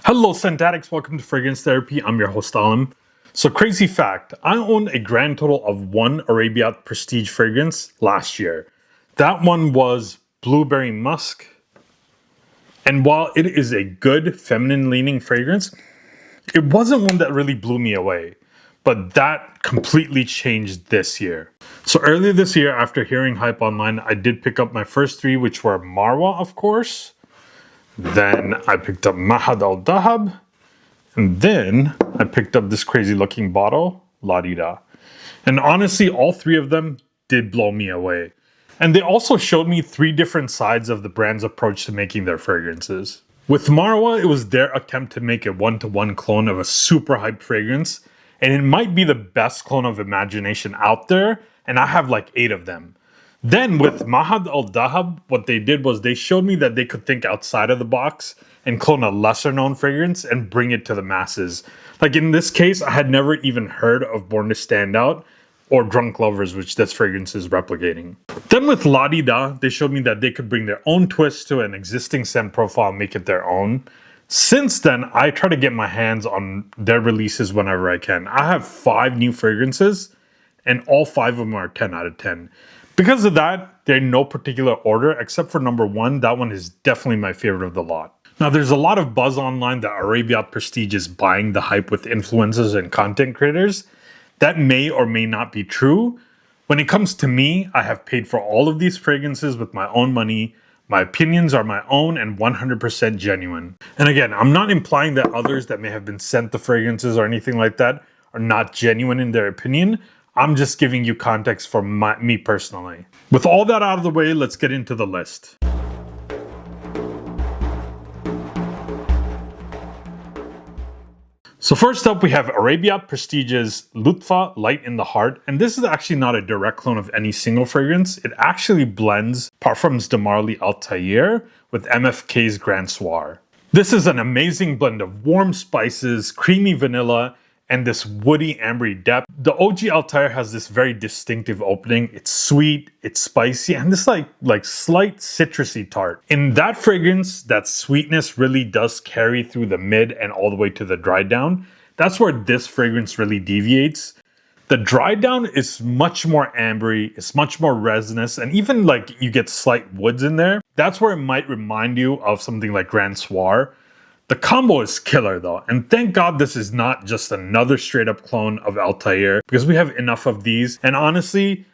Hello scent addicts, welcome to Fragrance Therapy. I'm your host Alim. So crazy fact, I owned a grand total of one Arabiyat Prestige fragrance last year. That one was Blueberry Musk. And while it is a good feminine leaning fragrance, it wasn't one that really blew me away. But that completely changed this year. So earlier this year, after hearing hype online, I did pick up my first three, which were Marwa, of course. Then I picked up Mahad Al Dahab. And then I picked up this crazy looking bottle, La Di Da. And honestly, all three of them did blow me away. And they also showed me three different sides of the brand's approach to making their fragrances. With Marwa, it was their attempt to make a one-to-one clone of a super hyped fragrance. And it might be the best clone of Imagination out there. And I have like 8 of them. Then with Mahad Al Dahab, what they did was they showed me that they could think outside of the box and clone a lesser known fragrance and bring it to the masses. Like in this case, I had never even heard of Born to Stand Out or Drunk Lovers, which this fragrance is replicating. Then with La Di Da, they showed me that they could bring their own twist to an existing scent profile and make it their own. Since then, I try to get my hands on their releases whenever I can. I have 5 new fragrances and all 5 of them are 10 out of 10. Because of that, they're in no particular order except for number 1. That one is definitely my favorite of the lot. Now, there's a lot of buzz online that Arabiyat Prestige is buying the hype with influencers and content creators. That may or may not be true. When it comes to me, I have paid for all of these fragrances with my own money. My opinions are my own and 100% genuine. And again, I'm not implying that others that may have been sent the fragrances or anything like that are not genuine in their opinion. I'm just giving you context for me personally. With all that out of the way, let's get into the list. So first up, we have Arabiyat Prestige's Lutva Light in the Heart. And this is actually not a direct clone of any single fragrance. It actually blends Parfums de Marly Altair with MFK's Grand Soir. This is an amazing blend of warm spices, creamy vanilla, and this woody ambery depth. The OG Altair has this very distinctive opening. It's sweet, it's spicy, and this like slight citrusy tart. In that fragrance, that sweetness really does carry through the mid and all the way to the dry down. That's where this fragrance really deviates. The dry down is much more ambery, it's much more resinous, and even like you get slight woods in there. That's where it might remind you of something like Grand Soir. The combo is killer though, and thank God this is not just another straight up clone of Altair because we have enough of these. And honestly,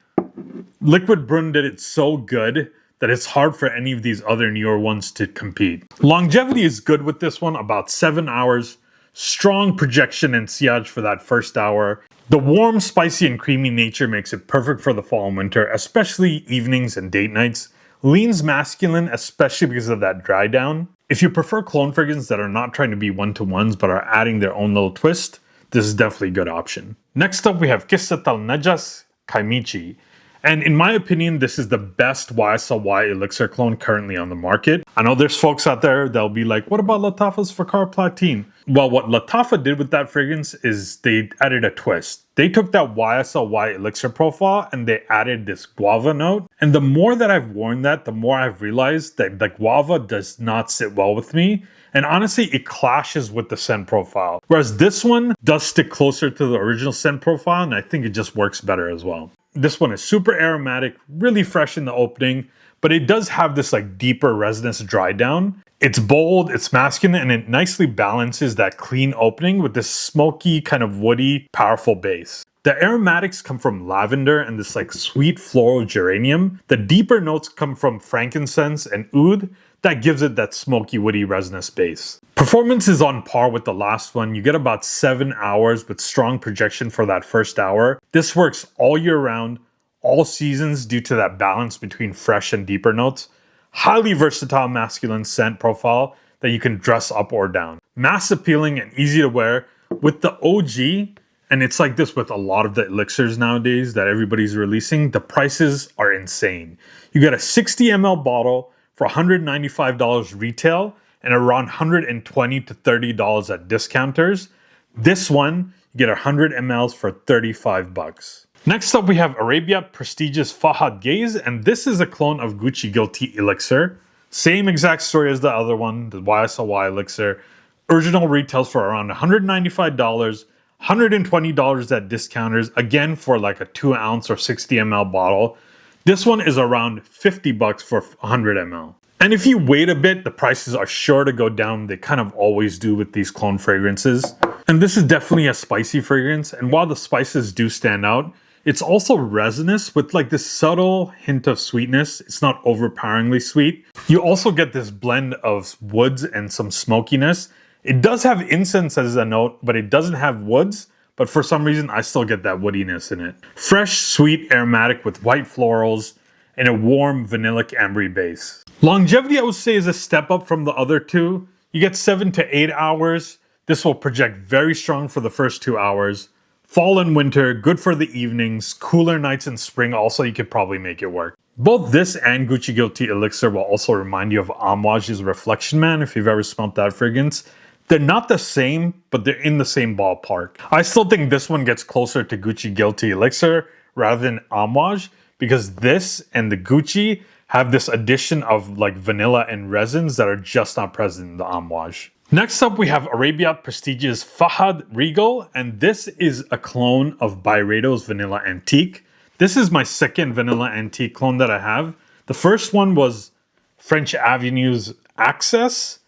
Liquid Brun did it so good that it's hard for any of these other newer ones to compete. Longevity is good with this one, about 7 hours. Strong projection and sillage for that first hour. The warm, spicy, and creamy nature makes it perfect for the fall and winter, especially evenings and date nights. Leans masculine, especially because of that dry down. If you prefer clone fragrances that are not trying to be one-to-ones but are adding their own little twist, this is definitely a good option. Next up, we have Qissat Al Najas Kimichi. And in my opinion, this is the best YSL Elixir clone currently on the market. I know there's folks out there that'll be like, what about Lattafa's Fakar Platine? Well, what Lattafa did with that fragrance is they added a twist. They took that YSL Elixir profile and they added this guava note. And the more that I've worn that, the more I've realized that the guava does not sit well with me. And honestly, it clashes with the scent profile. Whereas this one does stick closer to the original scent profile, and I think it just works better as well. This one is super aromatic, really fresh in the opening, but it does have this like deeper resinous dry down. It's bold, it's masculine, and it nicely balances that clean opening with this smoky, kind of woody, powerful base. The aromatics come from lavender and this like sweet floral geranium. The deeper notes come from frankincense and oud. That gives it that smoky, woody, resinous base. Performance is on par with the last one. You get about 7 hours with strong projection for that first hour. This works all year round, all seasons due to that balance between fresh and deeper notes. Highly versatile masculine scent profile that you can dress up or down. Mass appealing and easy to wear. With the OG, and it's like this with a lot of the elixirs nowadays that everybody's releasing, the prices are insane. You get a 60 ml bottle for $195 retail and around $120 to $30 at discounters. This one, you get 100 mLs for $35. Next up, we have Arabiyat Prestige's Fahad Gaze, and this is a clone of Gucci Guilty Elixir. Same exact story as the other one, the YSL Elixir. Original retails for around $195, $120 at discounters, again for like a 2 ounce or 60 ml bottle. This one is around $50 for 100 ml. And if you wait a bit, the prices are sure to go down. They kind of always do with these clone fragrances. And this is definitely a spicy fragrance. And while the spices do stand out, it's also resinous with like this subtle hint of sweetness. It's not overpoweringly sweet. You also get this blend of woods and some smokiness. It does have incense as a note, but it doesn't have woods. But for some reason, I still get that woodiness in it. Fresh, sweet, aromatic with white florals and a warm, vanillic, ambery base. Longevity, I would say, is a step up from the other two. You get 7 to 8 hours. This will project very strong for the first 2 hours. Fall and winter, good for the evenings. Cooler nights in spring, also you could probably make it work. Both this and Gucci Guilty Elixir will also remind you of Amouage's Reflection Man, if you've ever smelled that fragrance. They're not the same, but they're in the same ballpark. I still think this one gets closer to Gucci Guilty Elixir rather than Amouage, because this and the Gucci have this addition of like vanilla and resins that are just not present in the Amouage. Next up, we have Arabiyat Prestige's Fahad Regal, and this is a clone of Byrado's Vanilla Antique. This is my second Vanilla Antique clone that I have. The first one was French Avenue's Access,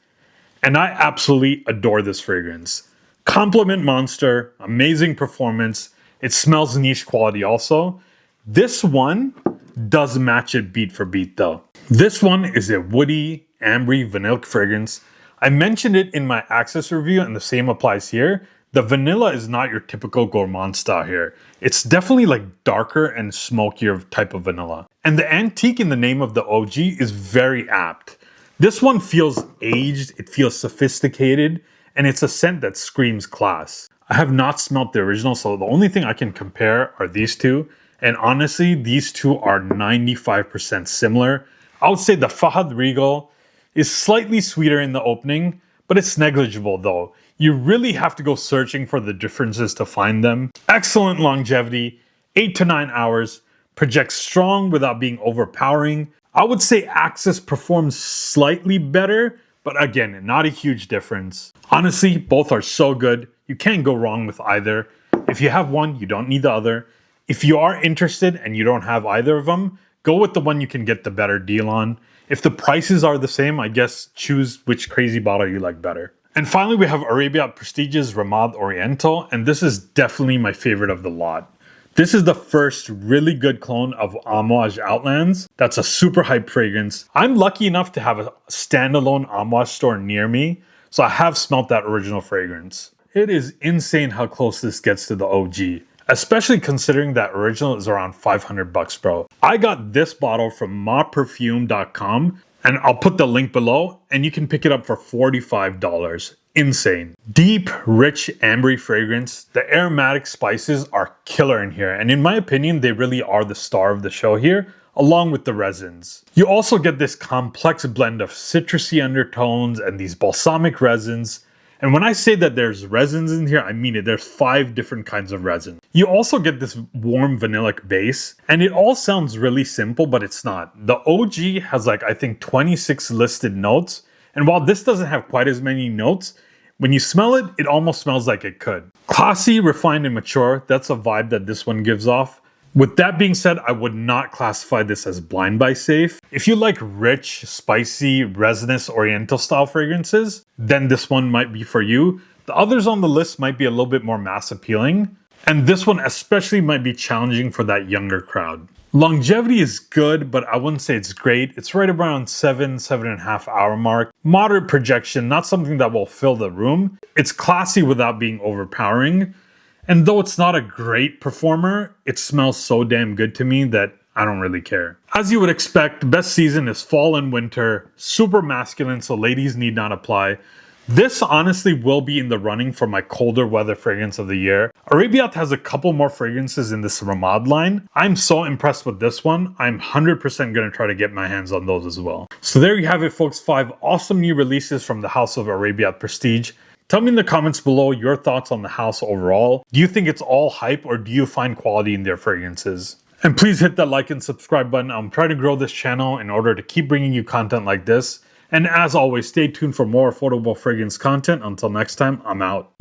and I absolutely adore this fragrance. Compliment monster, amazing performance. It smells niche quality also. This one does match it beat for beat though. This one is a woody, ambery, vanillic fragrance. I mentioned it in my Access review and the same applies here. The vanilla is not your typical gourmand style here. It's definitely like darker and smokier type of vanilla. And the antique in the name of the OG is very apt. This one feels aged, it feels sophisticated, and it's a scent that screams class. I have not smelt the original, so the only thing I can compare are these two. And honestly, these two are 95% similar. I would say the Fahad Regal is slightly sweeter in the opening, but it's negligible though. You really have to go searching for the differences to find them. Excellent longevity, 8 to 9 hours, projects strong without being overpowering. I would say Access performs slightly better, but again, not a huge difference. Honestly, both are so good. You can't go wrong with either. If you have one, you don't need the other. If you are interested and you don't have either of them, go with the one you can get the better deal on. If the prices are the same, I guess choose which crazy bottle you like better. And finally, we have Arabiyat Prestige's Ramad Oriental, and this is definitely my favorite of the lot. This is the first really good clone of Amouage Outlands. That's a super hype fragrance. I'm lucky enough to have a standalone Amouage store near me, so I have smelt that original fragrance. It is insane how close this gets to the OG. Especially considering that original is around $500, bro. I got this bottle from maperfume.com, and I'll put the link below, and you can pick it up for $45. Insane. Deep, rich, ambery fragrance. The aromatic spices are killer in here, and in my opinion, they really are the star of the show here, along with the resins. You also get this complex blend of citrusy undertones and these balsamic resins. And when I say that there's resins in here, I mean it. There's 5 different kinds of resin. You also get this warm vanillic base, and it all sounds really simple, but it's not. The OG has like, I think 26 listed notes. And while this doesn't have quite as many notes, when you smell it, it almost smells like it could. Classy, refined, and mature. That's a vibe that this one gives off. With that being said, I would not classify this as blind buy safe. If you like rich, spicy, resinous Oriental style fragrances, then this one might be for you. The others on the list might be a little bit more mass appealing, and this one especially might be challenging for that younger crowd. Longevity is good, but I wouldn't say it's great. It's right around 7.5 hour mark. Moderate projection, not something that will fill the room. It's classy without being overpowering. And though it's not a great performer, it smells so damn good to me that I don't really care. As you would expect, best season is fall and winter, super masculine, so ladies need not apply. This honestly will be in the running for my colder weather fragrance of the year. Arabiyat has a couple more fragrances in this Ramad line. I'm so impressed with this one. I'm 100% going to try to get my hands on those as well. So there you have it, folks. 5 awesome new releases from the house of Arabiyat Prestige. Tell me in the comments below your thoughts on the house overall. Do you think it's all hype, or do you find quality in their fragrances? And please hit that like and subscribe button. I'm trying to grow this channel in order to keep bringing you content like this. And as always, stay tuned for more affordable fragrance content. Until next time, I'm out.